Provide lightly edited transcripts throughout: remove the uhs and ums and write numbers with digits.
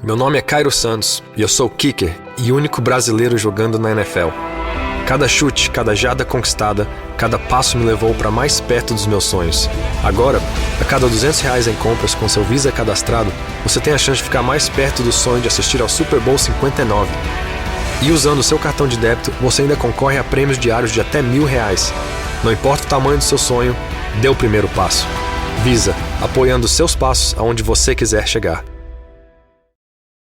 Meu nome é Cairo Santos e eu sou o kicker e único brasileiro jogando na NFL. Cada chute, cada jarda conquistada, cada passo me levou para mais perto dos meus sonhos. Agora, a cada R$200 em compras com seu Visa cadastrado, você tem a chance de ficar mais perto do sonho de assistir ao Super Bowl 59. E usando o seu cartão de débito, você ainda concorre a prêmios diários de até R$1.000. Não importa o tamanho do seu sonho, dê o primeiro passo. Visa, apoiando seus passos aonde você quiser chegar.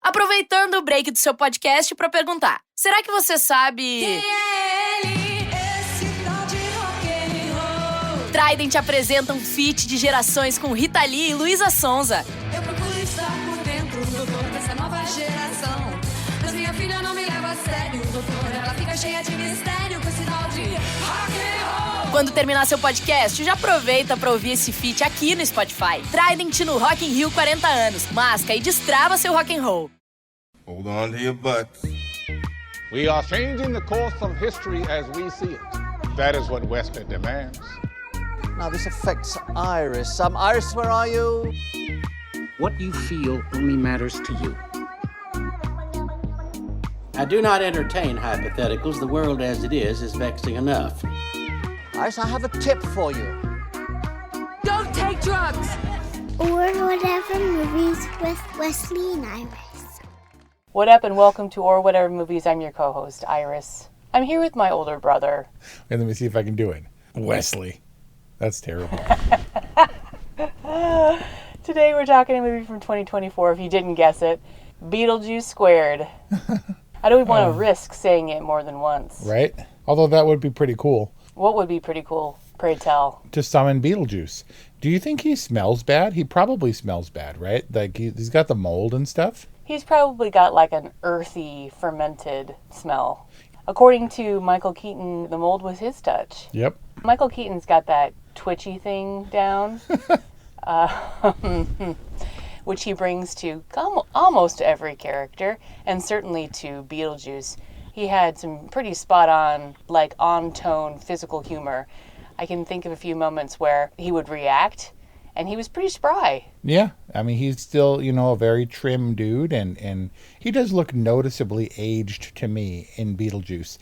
Aproveitando o break do seu podcast para perguntar, será que você sabe... Quem é ele, esse tal de rock and roll? Trident apresenta um feat de gerações com Rita Lee e Luísa Sonza. Eu procuro estar por dentro, doutor, dessa nova geração. Mas minha filha não me leva a sério, doutor. Ela fica cheia de mistério com esse tal de rock and roll. Quando terminar seu podcast, já aproveita para ouvir esse feat aqui no Spotify. Trident no Rock in Rio 40 anos. Masca e destrava seu rock and roll. Hold on to your butts. We are changing the course of history as we see it. That is what Wesley demands. Now this affects Iris. Iris, where are you? What you feel only matters to you. I do not entertain hypotheticals. The world as it is vexing enough. Iris, I have a tip for you. Don't take drugs. Or whatever movies with Wesley and Iris. What up and welcome to Or Whatever Movies. I'm your co-host, Iris. I'm here with my older brother. And let me see if I can do it. Wesley. That's terrible. Today we're talking a movie from 2024, if you didn't guess it. Beetlejuice Squared. I don't want to risk saying it more than once. Right? Although that would be pretty cool. What would be pretty cool? Pray tell. To summon Beetlejuice. Do you think he smells bad? He probably smells bad, right? Like he's got the mold and stuff. He's probably got like an earthy, fermented smell. According to Michael Keaton, the mold was his touch. Yep. Michael Keaton's got that twitchy thing down, which he brings to almost every character, and certainly to Beetlejuice. He had some pretty spot-on, like on-tone physical humor. I can think of a few moments where he would react, and he was pretty spry. Yeah. I mean, he's still, a very trim dude, and he does look noticeably aged to me in Beetlejuice.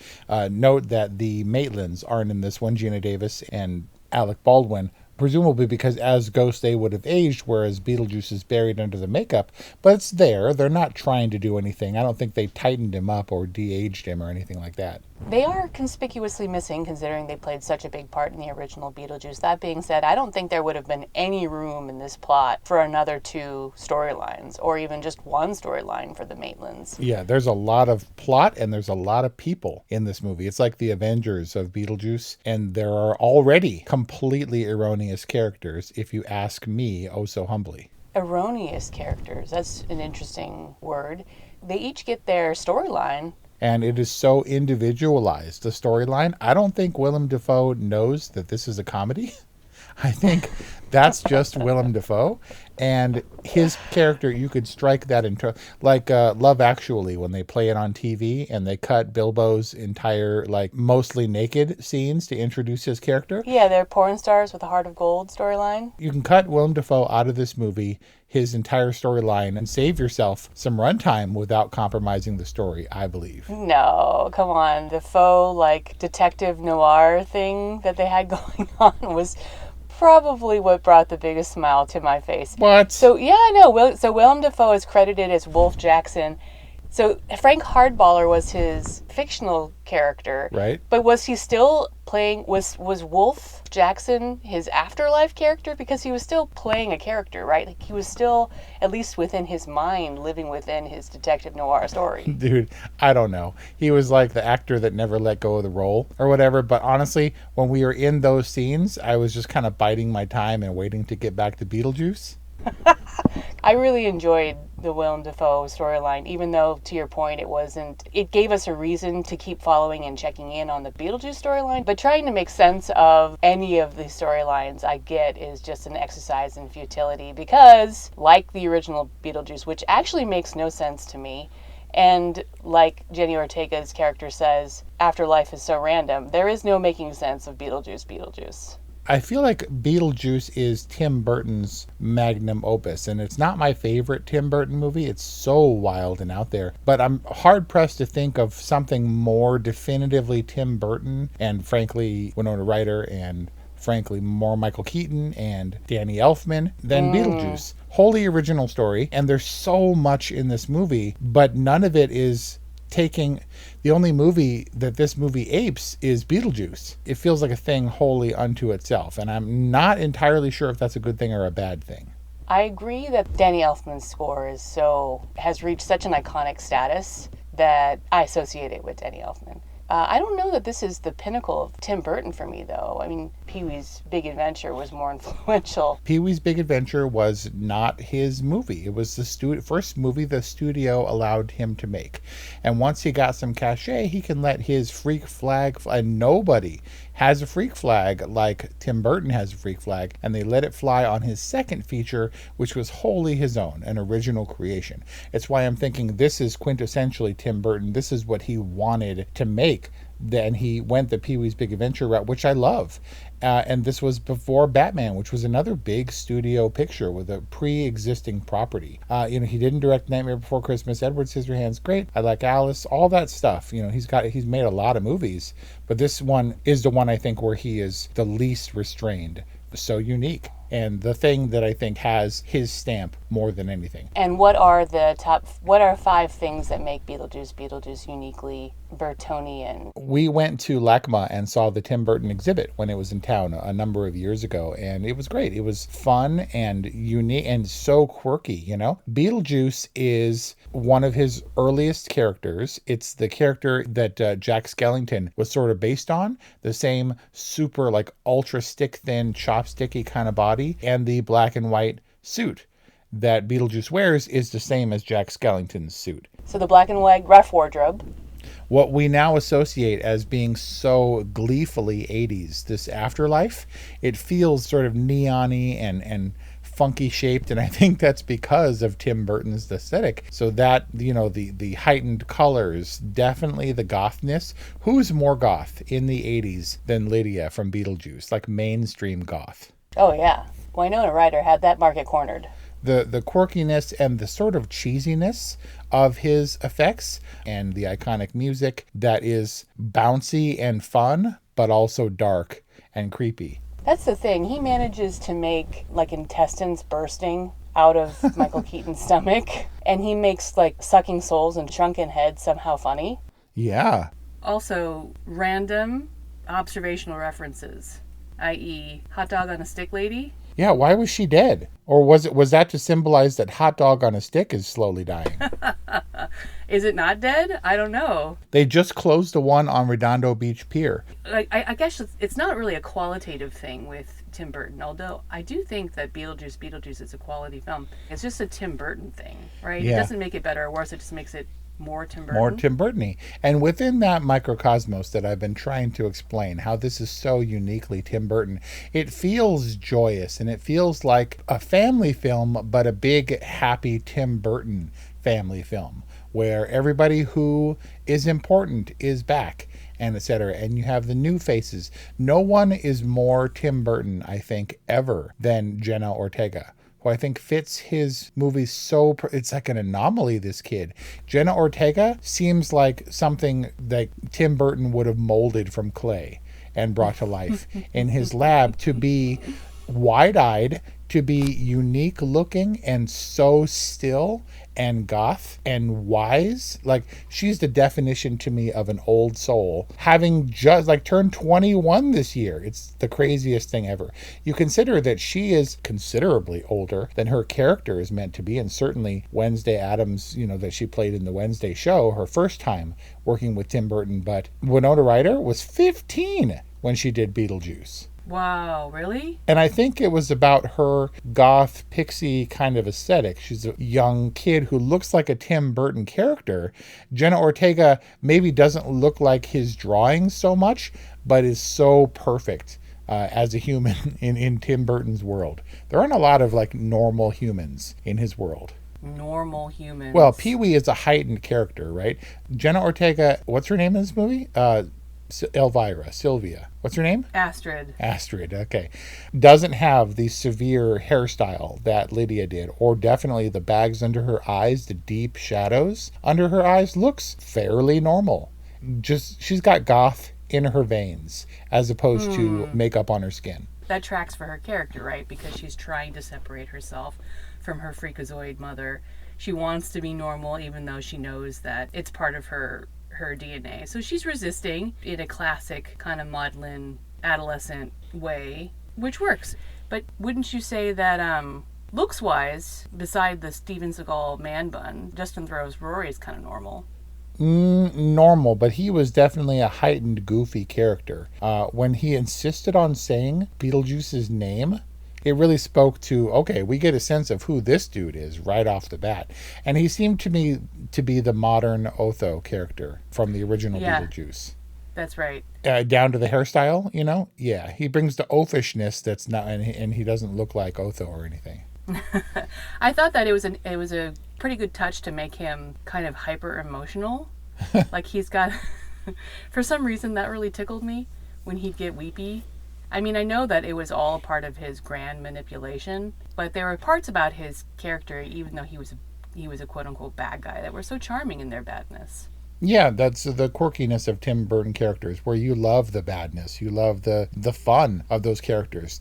Note that the Maitlands aren't in this one, Gina Davis and Alec Baldwin, presumably because as ghosts they would have aged, whereas Beetlejuice is buried under the makeup. But it's there. They're not trying to do anything. I don't think they tightened him up or de-aged him or anything like that. They are conspicuously missing, considering they played such a big part in the original Beetlejuice. That being said, I don't think there would have been any room in this plot for another two storylines, or even just one storyline for the Maitlands. Yeah, there's a lot of plot and there's a lot of people in this movie. It's like the Avengers of Beetlejuice, and there are already completely erroneous characters, if you ask me oh so humbly. Erroneous characters, that's an interesting word. They each get their storyline. And it is so individualized, the storyline. I don't think Willem Dafoe knows that this is a comedy. I think that's just Willem Dafoe. And his character, you could strike that into, like Love Actually, when they play it on TV and they cut Bilbo's entire, mostly naked scenes to introduce his character. Yeah, they're porn stars with a heart of gold storyline. You can cut Willem Dafoe out of this movie, his entire storyline, and save yourself some runtime without compromising the story, I believe. No, come on. Dafoe, detective noir thing that they had going on was probably what brought the biggest smile to my face. What? So, yeah, I know. So Willem Dafoe is credited as Wolf Jackson. So Frank Hardballer was his fictional character. Right. But was he still playing, was Wolf Jackson his afterlife character? Because he was still playing a character, right? He was still, at least within his mind, living within his detective noir story. Dude, I don't know. He was like the actor that never let go of the role or whatever. But honestly, when we were in those scenes, I was just kind of biding my time and waiting to get back to Beetlejuice. I really enjoyed the Willem Dafoe storyline, even though, to your point, it gave us a reason to keep following and checking in on the Beetlejuice storyline, but trying to make sense of any of the storylines I get is just an exercise in futility, because, like the original Beetlejuice, which actually makes no sense to me, and like Jenna Ortega's character says, afterlife is so random, there is no making sense of Beetlejuice. I feel like Beetlejuice is Tim Burton's magnum opus, and it's not my favorite Tim Burton movie. It's so wild and out there, but I'm hard-pressed to think of something more definitively Tim Burton, and frankly, Winona Ryder, and frankly, more Michael Keaton and Danny Elfman than Beetlejuice. Wholly original story, and there's so much in this movie, but none of it is taking. The only movie that this movie apes is Beetlejuice. It feels like a thing wholly unto itself, and I'm not entirely sure if that's a good thing or a bad thing. I agree that Danny Elfman's score has reached such an iconic status that I associate it with Danny Elfman. I don't know that this is the pinnacle of Tim Burton for me, though. I mean, Pee-wee's Big Adventure was more influential. Pee-wee's Big Adventure was not his movie. It was the first movie the studio allowed him to make. And once he got some cachet, he can let his freak flag fly. And nobody has a freak flag like Tim Burton has a freak flag. And they let it fly on his second feature, which was wholly his own, an original creation. It's why I'm thinking this is quintessentially Tim Burton. This is what he wanted to make. Then he went the Pee-wee's Big Adventure route, which I love. And this was before Batman, which was another big studio picture with a pre-existing property. He didn't direct Nightmare Before Christmas, Edward Scissorhands, great. I Like Alice, all that stuff. He's made a lot of movies, but this one is the one I think where he is the least restrained. So unique. And the thing that I think has his stamp more than anything. And what are 5 things that make Beetlejuice uniquely Burtonian? We went to LACMA and saw the Tim Burton exhibit when it was in town a number of years ago, and it was great. It was fun and unique and so quirky, Beetlejuice is one of his earliest characters. It's the character that Jack Skellington was sort of based on, the same super ultra stick thin, chopsticky kind of body, and the black and white suit that Beetlejuice wears is the same as Jack Skellington's suit. So the black and white rough wardrobe. What we now associate as being so gleefully 80s, this afterlife, it feels sort of neon-y and funky shaped, and I think that's because of Tim Burton's aesthetic. So that, the heightened colors, definitely the gothness. Who's more goth in the 80s than Lydia from Beetlejuice, mainstream goth? Oh yeah, Winona Ryder had that market cornered. The quirkiness and the sort of cheesiness of his effects and the iconic music that is bouncy and fun, but also dark and creepy. That's the thing. He manages to make intestines bursting out of Michael Keaton's stomach, and he makes sucking souls and shrunken heads somehow funny. Yeah. Also, random observational references, i.e. hot dog on a stick lady. Yeah, why was she dead? Or was that to symbolize that hot dog on a stick is slowly dying? Is it not dead? I don't know. They just closed the one on Redondo Beach Pier. I guess it's not really a qualitative thing with Tim Burton, although I do think that Beetlejuice is a quality film. It's just a Tim Burton thing, right? Yeah. It doesn't make it better or worse, it just makes it more Tim Burton. More Tim Burton-y. And within that microcosmos that I've been trying to explain, how this is so uniquely Tim Burton, it feels joyous and it feels like a family film, but a big, happy Tim Burton family film, where everybody who is important is back, and etc. And you have the new faces. No one is more Tim Burton, I think, ever than Jenna Ortega, who I think fits his movies so... It's like an anomaly, this kid. Jenna Ortega seems like something that Tim Burton would have molded from clay and brought to life in his lab, to be wide-eyed, to be unique looking and so still and goth and wise. She's the definition to me of an old soul, having just turned 21 this year. It's the craziest thing ever. You consider that she is considerably older than her character is meant to be, and certainly Wednesday Addams, that she played in the Wednesday show, her first time working with Tim Burton. But Winona Ryder was 15 when she did Beetlejuice. Wow, really? And I think it was about her goth pixie kind of aesthetic. She's a young kid who looks like a Tim Burton character. Jenna Ortega maybe doesn't look like his drawings so much, but is so perfect as a human in Tim Burton's world. There aren't a lot of normal humans in his world. Normal humans. Well, Pee-wee is a heightened character, right? Jenna Ortega, what's her name in this movie? Elvira, Sylvia. What's her name? Astrid. Astrid, okay. Doesn't have the severe hairstyle that Lydia did, or definitely the bags under her eyes, the deep shadows under her eyes, looks fairly normal. Just, she's got goth in her veins as opposed to makeup on her skin. That tracks for her character, right? Because she's trying to separate herself from her freakazoid mother. She wants to be normal even though she knows that it's part of her DNA. So she's resisting in a classic kind of maudlin adolescent way, which works. But wouldn't you say that looks-wise, beside the Steven Seagal man-bun, Justin Theroux's Rory is kind of normal? Normal, but he was definitely a heightened, goofy character. When he insisted on saying Beetlejuice's name, it really spoke to, okay, we get a sense of who this dude is right off the bat. And he seemed to me to be the modern Otho character from the original Beetlejuice. That's right. Down to the hairstyle, you know? Yeah, he brings the oafishness that's not, and he doesn't look like Otho or anything. I thought that it was a pretty good touch to make him kind of hyper emotional. Like he's got, for some reason that really tickled me when he'd get weepy. I mean, I know that it was all part of his grand manipulation, but there were parts about his character, even though he was a quote unquote bad guy, that were so charming in their badness. Yeah, that's the quirkiness of Tim Burton characters, where you love the badness, you love the fun of those characters.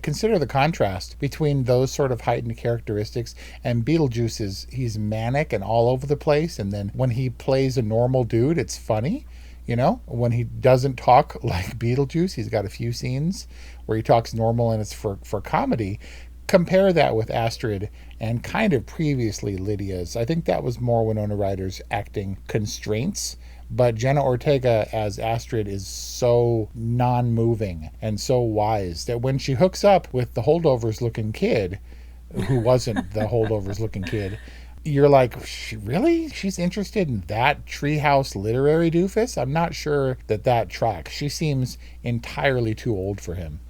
Consider the contrast between those sort of heightened characteristics and Beetlejuice. He's manic and all over the place, and then when he plays a normal dude, it's funny. You know, when he doesn't talk like Beetlejuice, he's got a few scenes where he talks normal and it's for comedy. Compare that with Astrid and kind of previously Lydia's. I think that was more Winona Ryder's acting constraints. But Jenna Ortega as Astrid is so non-moving and so wise that when she hooks up with the Holdovers looking kid, who wasn't the Holdovers looking kid, you're like, really? She's interested in that treehouse literary doofus? I'm not sure that tracks. She seems entirely too old for him.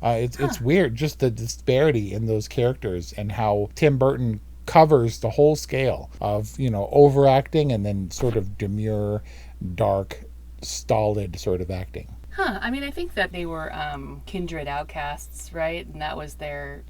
It's weird, just the disparity in those characters and how Tim Burton covers the whole scale of, you know, overacting and then sort of demure, dark, stolid sort of acting. I mean, I think that they were kindred outcasts, right? And that was their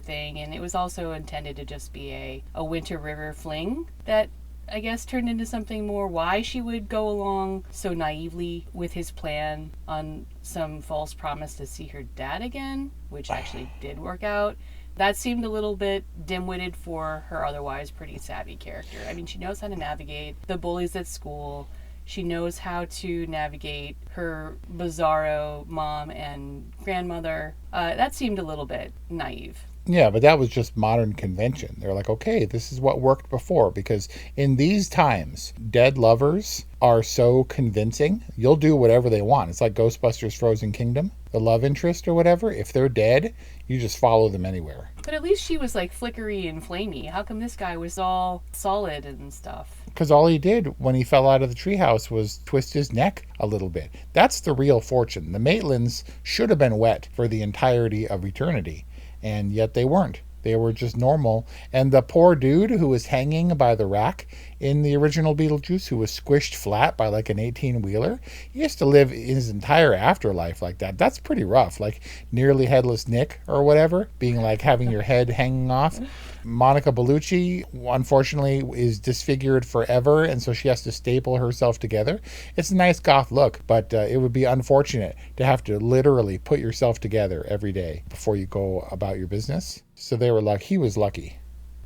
thing. And it was also intended to just be a Winter River fling that I guess turned into something more. Why she would go along so naively with his plan on some false promise to see her dad again, which actually did work out. That seemed a little bit dim-witted for her otherwise pretty savvy character. I mean, she knows how to navigate the bullies at school. She knows how to navigate her bizarro mom and grandmother. That seemed a little bit naive. Yeah, but that was just modern convention. They're like, okay, this is what worked before, because in these times, dead lovers are so convincing. You'll do whatever they want. It's like Ghostbusters Frozen Kingdom, the love interest or whatever. If they're dead, you just follow them anywhere. But at least she was like flickery and flamey. How come this guy was all solid and stuff? Because all he did when he fell out of the treehouse was twist his neck a little bit. That's the real fortune. The Maitlands should have been wet for the entirety of eternity. And yet they weren't. They were just normal. And the poor dude who was hanging by the rack in the original Beetlejuice, who was squished flat by like an 18-wheeler, he has to live his entire afterlife like that. That's pretty rough. Like nearly headless Nick or whatever, being like having your head hanging off. Monica Bellucci, unfortunately, is disfigured forever, and so she has to staple herself together. It's a nice goth look, but it would be unfortunate to have to literally put yourself together every day before you go about your business. So they were like, he was lucky.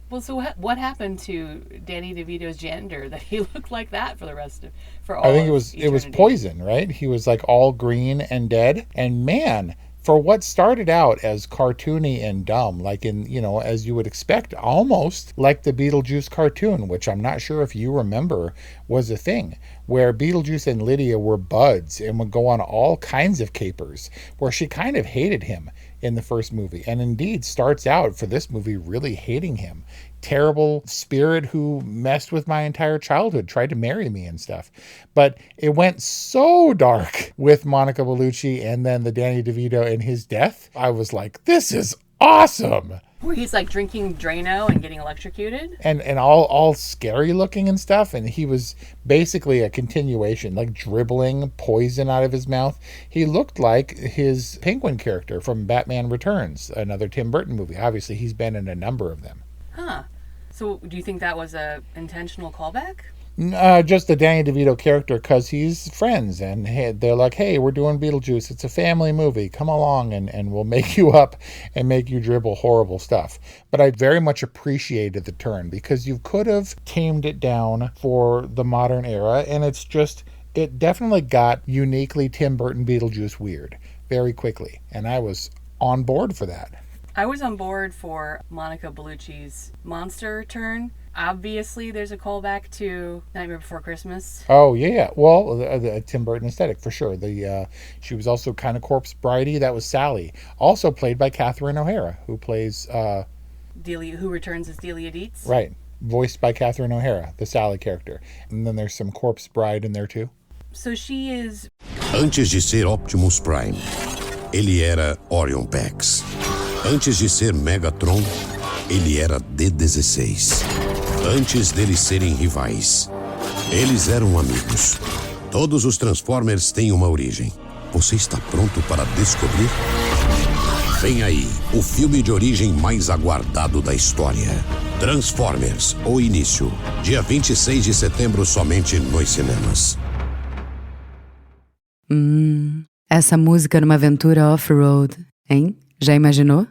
Well, so what happened to Danny DeVito's gender that he looked like that for all? I think it was poison, right? He was like all green and dead, and man, for what started out as cartoony and dumb, like in, you know, as you would expect, almost like the Beetlejuice cartoon, which I'm not sure if you remember was a thing, where Beetlejuice and Lydia were buds and would go on all kinds of capers, where she kind of hated him in the first movie, and indeed starts out for this movie really hating him. Terrible spirit who messed with my entire childhood, tried to marry me and stuff. But it went so dark with Monica Bellucci and then the Danny DeVito and his death. I was like, this is awesome. Where he's like drinking Drano and getting electrocuted? And all scary looking and stuff. And he was basically a continuation, like dribbling poison out of his mouth. He looked like his Penguin character from Batman Returns, another Tim Burton movie. Obviously, he's been in a number of them. Huh. So do you think that was a intentional callback? Just the Danny DeVito character, because he's friends, and they're like, hey, we're doing Beetlejuice. It's a family movie. Come along, and we'll make you up and make you dribble horrible stuff. But I very much appreciated the turn, because you could have tamed it down for the modern era, and it definitely got uniquely Tim Burton Beetlejuice weird very quickly, and I was on board for that. I was on board for Monica Bellucci's monster turn. Obviously, there's a callback to Nightmare Before Christmas. Oh, yeah. Well, the Tim Burton aesthetic, for sure. She was also kind of corpse bridey. That was Sally. Also played by Catherine O'Hara, who plays... who returns as Delia Dietz. Right. Voiced by Catherine O'Hara, the Sally character. And then there's some corpse bride in there, too. So she is... Antes de ser Optimus Prime, ele era Orion Pax. Antes de ser Megatron, ele era D16. Antes deles serem rivais, eles eram amigos. Todos os Transformers têm uma origem. Você está pronto para descobrir? Vem aí, o filme de origem mais aguardado da história. Transformers, o início. Dia 26 de setembro, somente nos cinemas. Essa música numa aventura off-road, hein? Já imaginou?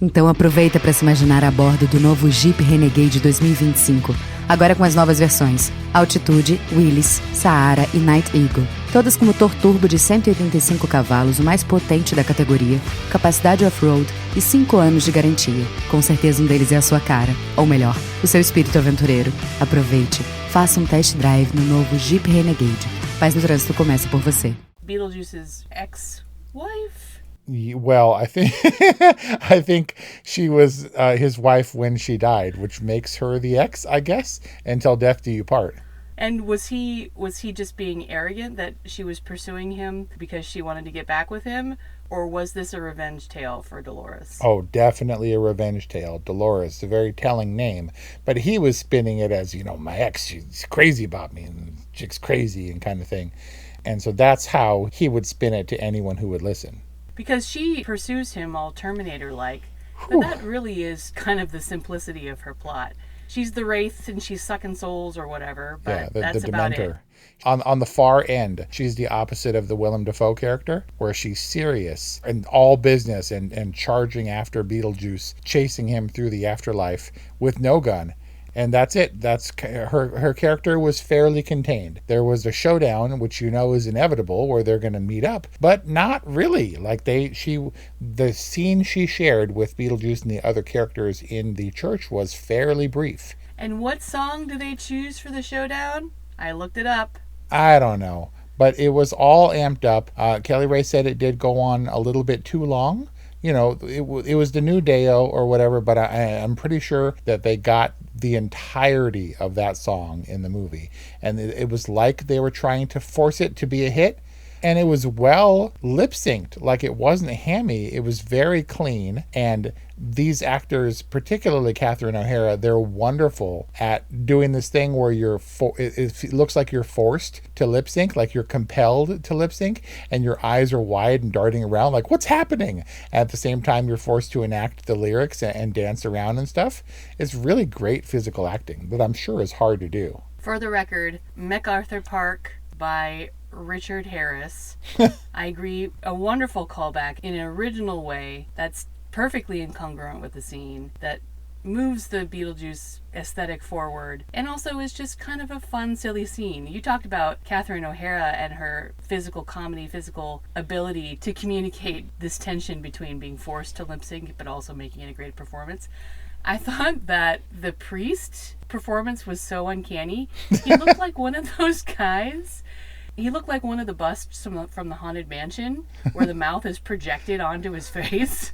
Então aproveita para se imaginar a bordo do novo Jeep Renegade 2025. Agora com as novas versões Altitude, Willys, Sahara e Night Eagle. Todas com motor turbo de 185 cavalos, o mais potente da categoria, capacidade off-road e 5 anos de garantia. Com certeza um deles é a sua cara. Ou melhor, o seu espírito aventureiro. Aproveite. Faça um test drive no novo Jeep Renegade. Paz no Trânsito começa por você. Beetlejuice's ex-wife? Well, I think she was his wife when she died, which makes her the ex, I guess, until death do you part. And was he just being arrogant that she was pursuing him because she wanted to get back with him, or was this a revenge tale for Dolores? Oh, definitely a revenge tale. Dolores, a very telling name, but he was spinning it as, my ex, she's crazy about me, and chick's crazy and kind of thing. And so that's how he would spin it to anyone who would listen. Because she pursues him all Terminator-like, but that really is kind of the simplicity of her plot. She's the Wraith and she's sucking souls or whatever, but that's about it. On the far end, she's the opposite of the Willem Dafoe character, where she's serious and all business and charging after Beetlejuice, chasing him through the afterlife with no gun. And that's it. That's her character was fairly contained. There was a showdown, which is inevitable, where they're going to meet up, but not really. Like the scene she shared with Beetlejuice and the other characters in the church was fairly brief. And what song do they choose for the showdown? I looked it up. I don't know, but it was all amped up. Kelly Ray said it did go on a little bit too long. It was the new Deo or whatever, but I'm pretty sure that they got the entirety of that song in the movie. And it was like they were trying to force it to be a hit. And it was well lip-synced. Like, it wasn't hammy. It was very clean. And these actors, particularly Catherine O'Hara, they're wonderful at doing this thing where it looks like you're forced to lip-sync, like you're compelled to lip-sync, and your eyes are wide and darting around, like, what's happening? At the same time, you're forced to enact the lyrics and dance around and stuff. It's really great physical acting that I'm sure is hard to do. For the record, MacArthur Park by Richard Harris. I agree, a wonderful callback in an original way that's perfectly incongruent with the scene, that moves the Beetlejuice aesthetic forward, and also is just kind of a fun, silly scene. You talked about Catherine O'Hara and her physical comedy, physical ability to communicate this tension between being forced to lip sync but also making it a great performance. I thought that the priest performance was so uncanny. He looked like one of those guys. He looked like one of the busts from the Haunted Mansion, where the mouth is projected onto his face.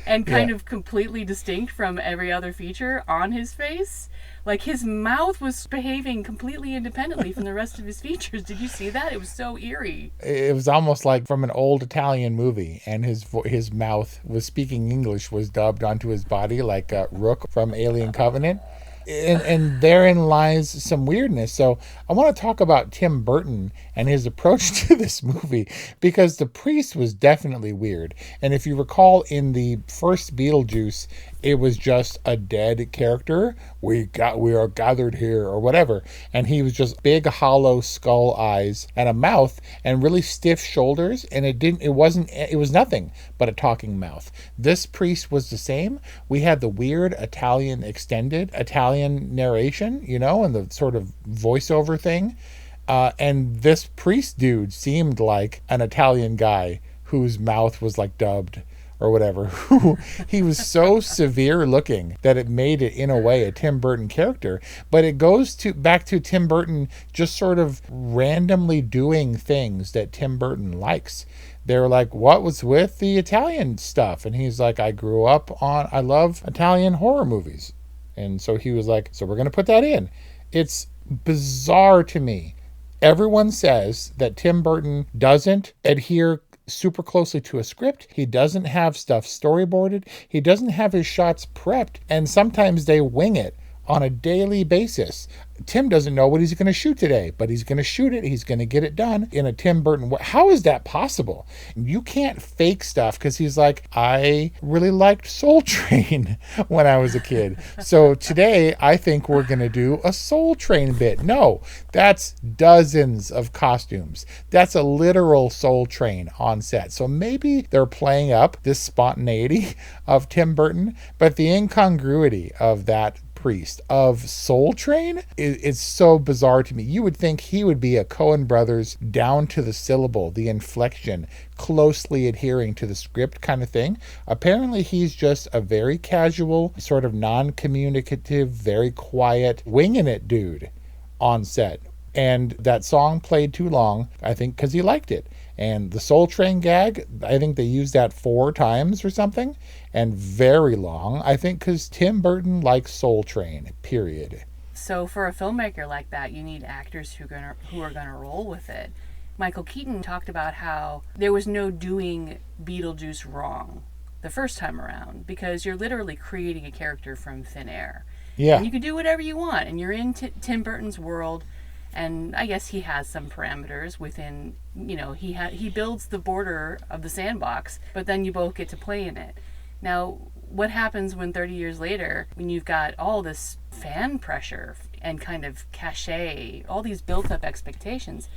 and kind of completely distinct from every other feature on his face. Like, his mouth was behaving completely independently from the rest of his features. Did you see that? It was so eerie. It was almost like from an old Italian movie, and his mouth was speaking English, was dubbed onto his body like Rook from Alien Covenant. And therein lies some weirdness. So I want to talk about Tim Burton and his approach to this movie, because the priest was definitely weird. And if you recall, in the first Beetlejuice, it was just a dead character. We are gathered here, or whatever. And he was just big, hollow skull eyes and a mouth and really stiff shoulders. And it was nothing but a talking mouth. This priest was the same. We had the weird extended Italian narration, and the sort of voiceover thing. And this priest dude seemed like an Italian guy whose mouth was like dubbed or whatever. He was so severe looking that it made it, in a way, a Tim Burton character. But it goes back to Tim Burton just sort of randomly doing things that Tim Burton likes. They're like, what was with the Italian stuff? And he's like, I love Italian horror movies. And so he was like, so we're going to put that in. It's bizarre to me. Everyone says that Tim Burton doesn't adhere super closely to a script. He doesn't have stuff storyboarded. He doesn't have his shots prepped. And sometimes they wing it on a daily basis. Tim doesn't know what he's going to shoot today, but he's going to shoot it. He's going to get it done in a Tim Burton way. How is that possible? You can't fake stuff, because he's like, I really liked Soul Train when I was a kid. So today I think we're going to do a Soul Train bit. No, that's dozens of costumes. That's a literal Soul Train on set. So maybe they're playing up this spontaneity of Tim Burton, but the incongruity of that priest of Soul Train is so bizarre to me. You would think he would be a Coen Brothers down to the syllable, the inflection, closely adhering to the script kind of thing. Apparently he's just a very casual, sort of non-communicative, very quiet, winging it dude on set. And that song played too long, I think, because he liked it. And the Soul Train gag, I think they used that 4 times or something, and very long, I think, because Tim Burton likes Soul Train, period. So for a filmmaker like that, you need actors who are gonna roll with it. Michael Keaton talked about how there was no doing Beetlejuice wrong the first time around, because you're literally creating a character from thin air. Yeah. And you can do whatever you want, and you're in Tim Burton's world. And I guess he has some parameters within, he builds the border of the sandbox, but then you both get to play in it. Now, what happens when 30 years later, when you've got all this fan pressure and kind of cachet, all these built up expectations,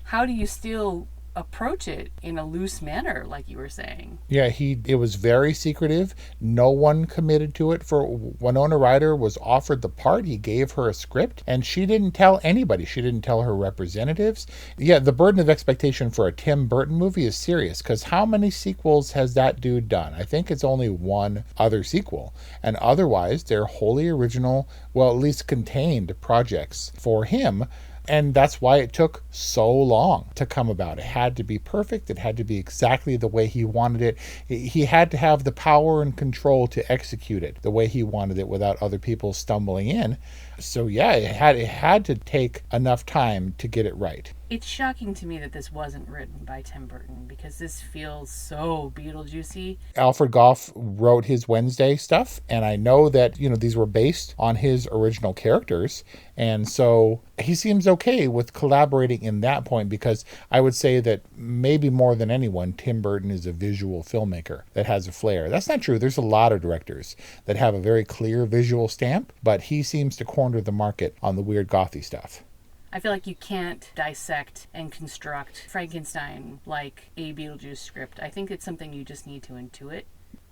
how do you still approach it in a loose manner, like you were saying? Yeah, it was very secretive. No one committed to it. For Winona Ryder was offered the part. He gave her a script, and she didn't tell anybody. She didn't tell her representatives. Yeah, the burden of expectation for a Tim Burton movie is serious, because how many sequels has that dude done? I think it's only one other sequel. And otherwise, they're wholly original, well, at least contained projects for him. And that's why it took so long to come about. It had to be perfect. It had to be exactly the way he wanted it. He had to have the power and control to execute it the way he wanted it without other people stumbling in. So yeah, it had to take enough time to get it right. It's shocking to me that this wasn't written by Tim Burton, because this feels so Beetlejuicy. Alfred Goff wrote his Wednesday stuff, and I know that, these were based on his original characters, and so he seems okay with collaborating in that point, because I would say that maybe more than anyone, Tim Burton is a visual filmmaker that has a flair. That's not true. There's a lot of directors that have a very clear visual stamp, but he seems to corner the market on the weird gothy stuff. I feel like you can't dissect and construct Frankenstein like a Beetlejuice script. I think it's something you just need to intuit.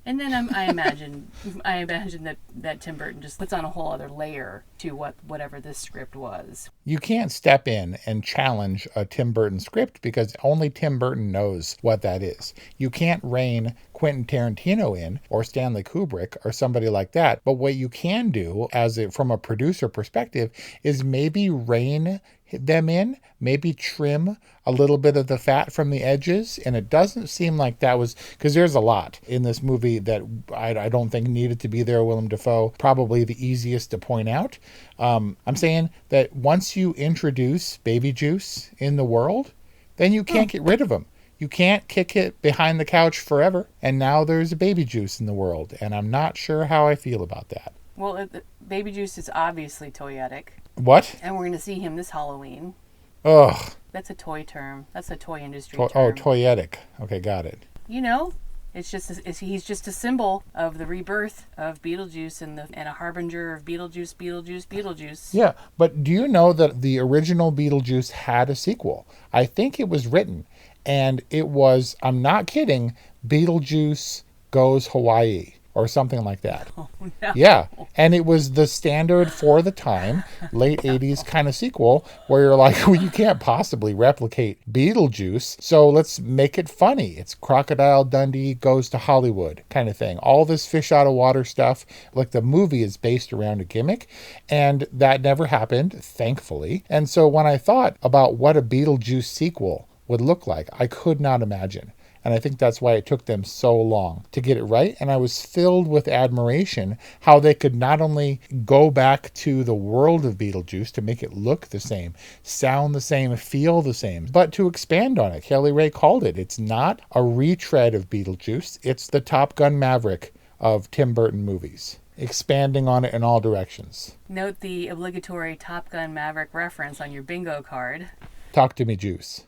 And then I imagine that Tim Burton just puts on a whole other layer to whatever this script was. You can't step in and challenge a Tim Burton script, because only Tim Burton knows what that is. You can't rein Quentin Tarantino in, or Stanley Kubrick, or somebody like that. But what you can do, from a producer perspective, is maybe rein them in, maybe trim a little bit of the fat from the edges. And it doesn't seem like that was, because there's a lot in this movie that I don't think needed to be there. Willem Dafoe, probably the easiest to point out. I'm saying that once you introduce baby juice in the world, then you can't get rid of him. You can't kick it behind the couch forever. And now there's a baby juice in the world. And I'm not sure how I feel about that. Well, baby juice is obviously toyetic. What? And we're going to see him this Halloween. Ugh. That's a toy term. That's a toy industry term. Oh, toyetic. Okay, got it. You know, he's just a symbol of the rebirth of Beetlejuice and a harbinger of Beetlejuice, Beetlejuice, Beetlejuice. Yeah, but do you know that the original Beetlejuice had a sequel? I think it was written, and it was, I'm not kidding, Beetlejuice Goes Hawaii. Or something like that. Oh, no. Yeah. And it was the standard for the time, late 80s kind of sequel where you're like, well, you can't possibly replicate Beetlejuice, so let's make it funny. It's Crocodile Dundee Goes to Hollywood kind of thing. All this fish out of water stuff, like the movie is based around a gimmick, and that never happened, thankfully. And so when I thought about what a Beetlejuice sequel would look like, I could not imagine. And I think that's why it took them so long to get it right. And I was filled with admiration how they could not only go back to the world of Beetlejuice to make it look the same, sound the same, feel the same, but to expand on it. Kelly Ray called it. It's not a retread of Beetlejuice. It's the Top Gun Maverick of Tim Burton movies, expanding on it in all directions. Note the obligatory Top Gun Maverick reference on your bingo card. Talk to me, Juice.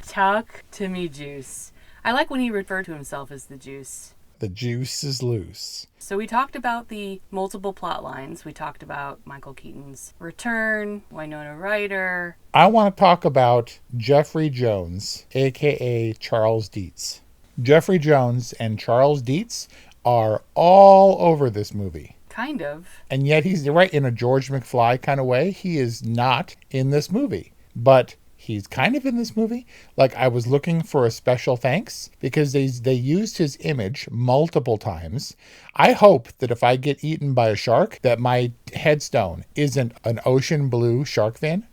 Talk to me, Juice. I like when he referred to himself as the Juice. The juice is loose. So we talked about the multiple plot lines. We talked about Michael Keaton's return, Winona Ryder. I want to talk about Jeffrey Jones, a.k.a. Charles Dietz. Jeffrey Jones and Charles Dietz are all over this movie. Kind of. And yet he's right in a George McFly kind of way. He is not in this movie. But he's kind of in this movie. Like, I was looking for a special thanks because they used his image multiple times. I hope that if I get eaten by a shark, that my headstone isn't an ocean blue shark fin.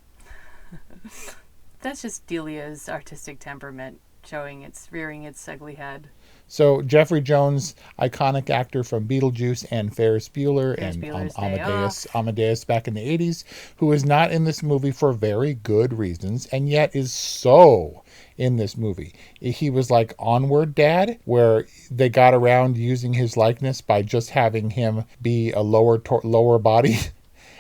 That's just Delia's artistic temperament rearing its ugly head. So Jeffrey Jones, iconic actor from Beetlejuice and Ferris Bueller and Amadeus back in the 80s, who is not in this movie for very good reasons and yet is so in this movie. He was like Onward Dad, where they got around using his likeness by just having him be a lower body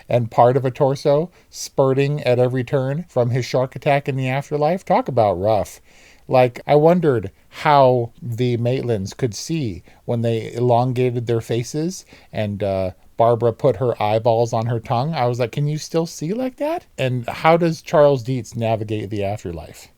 and part of a torso spurting at every turn from his shark attack in the afterlife. Talk about rough. Like, I wondered how the Maitlands could see when they elongated their faces and Barbara put her eyeballs on her tongue. I was like, can you still see like that? And how does Charles Dietz navigate the afterlife?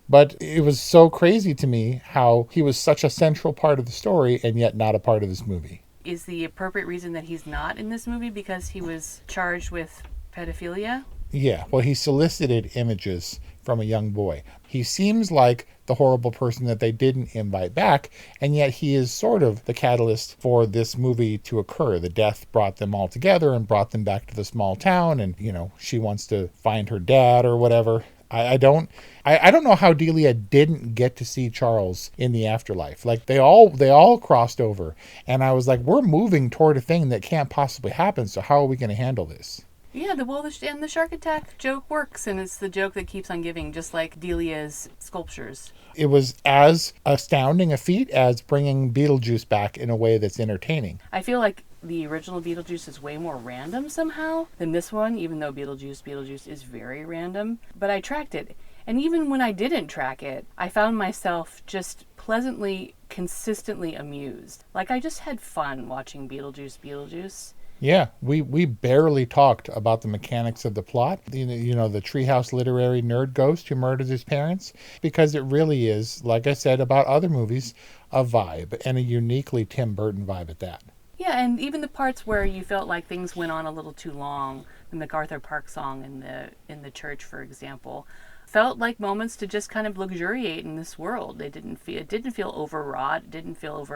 But it was so crazy to me how he was such a central part of the story and yet not a part of this movie. Is the appropriate reason that he's not in this movie because he was charged with pedophilia? Yeah, well, he solicited images from a young boy. He seems like the horrible person that they didn't invite back, and yet he is sort of the catalyst for this movie to occur. The death brought them all together and brought them back to the small town, and, you know, she wants to find her dad or whatever. I don't know how Delia didn't get to see Charles in the afterlife. Like, they all crossed over, and I was like, we're moving toward a thing that can't possibly happen, so how are we going to handle this? Yeah, the shark attack joke works, and it's the joke that keeps on giving, just like Delia's sculptures. It was as astounding a feat as bringing Beetlejuice back in a way that's entertaining. I feel like the original Beetlejuice is way more random somehow than this one, even though Beetlejuice is very random. But I tracked it, and even when I didn't track it, I found myself just pleasantly, consistently amused. Like, I just had fun watching Beetlejuice. Yeah, we barely talked about the mechanics of the plot. You know, the treehouse literary nerd ghost who murders his parents, because it really is, like I said about other movies, a vibe, and a uniquely Tim Burton vibe at that. Yeah, and even the parts where you felt like things went on a little too long, the MacArthur Park song in the church, for example, felt like moments to just kind of luxuriate in this world. It didn't feel overwrought. It didn't feel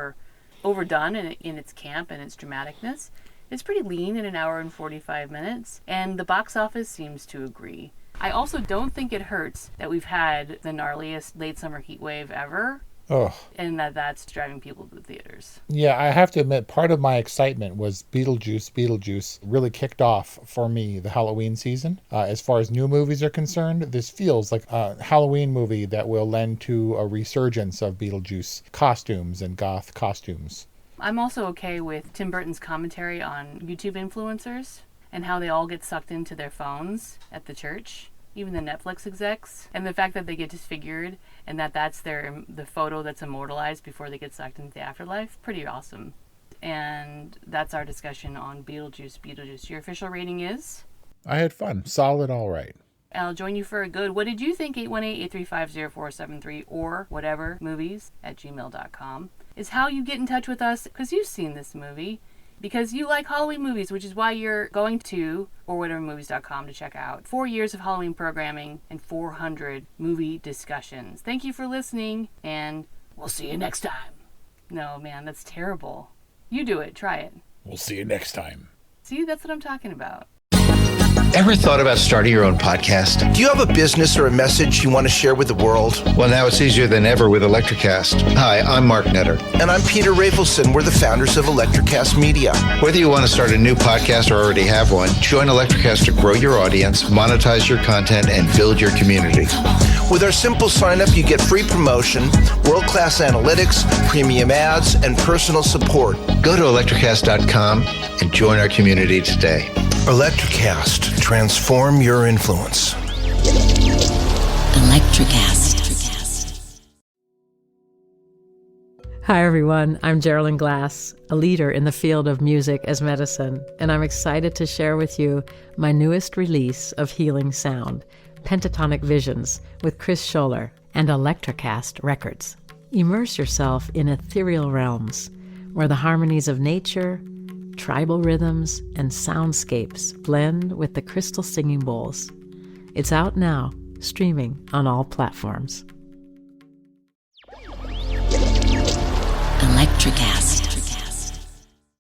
overdone in its camp and its dramaticness. It's pretty lean in an hour and 45 minutes, and the box office seems to agree. I also don't think it hurts that we've had the gnarliest late summer heat wave ever. Ugh. And that's driving people to the theaters. Yeah, I have to admit, part of my excitement was Beetlejuice really kicked off for me the Halloween season. As far as new movies are concerned, this feels like a Halloween movie that will lend to a resurgence of Beetlejuice costumes and goth costumes. I'm also okay with Tim Burton's commentary on YouTube influencers and how they all get sucked into their phones at the church. Even the Netflix execs, and the fact that they get disfigured and that's the photo that's immortalized before they get sucked into the afterlife. Pretty awesome. And that's our discussion on Beetlejuice. Your official rating is? I had fun. Solid, all right. I'll join you for a good what did you think? 818-835-0473 or whatevermovies@gmail.com is how you get in touch with us, because you've seen this movie. Because you like Halloween movies, which is why you're going to orwhatevermovies.com to check out 4 years of Halloween programming and 400 movie discussions. Thank you for listening, and we'll see you next time. No, man, that's terrible. You do it. Try it. We'll see you next time. See, that's what I'm talking about. Ever thought about starting your own podcast? Do you have a business or a message you want to share with the world? Well, now it's easier than ever with Electricast. Hi, I'm Mark Netter. And I'm Peter Rafelson. We're the founders of Electricast Media. Whether you want to start a new podcast or already have one, join Electricast to grow your audience, monetize your content, and build your community. With our simple sign-up, you get free promotion, world-class analytics, premium ads, and personal support. Go to electricast.com and join our community today. Electricast. Transform your influence. Electricast. Hi, everyone. I'm Geraldine Glass, a leader in the field of music as medicine, and I'm excited to share with you my newest release of healing sound, Pentatonic Visions, with Chris Scholler and Electricast Records. Immerse yourself in ethereal realms where the harmonies of nature, tribal rhythms, and soundscapes blend with the crystal singing bowls. It's out now, streaming on all platforms. Electricast.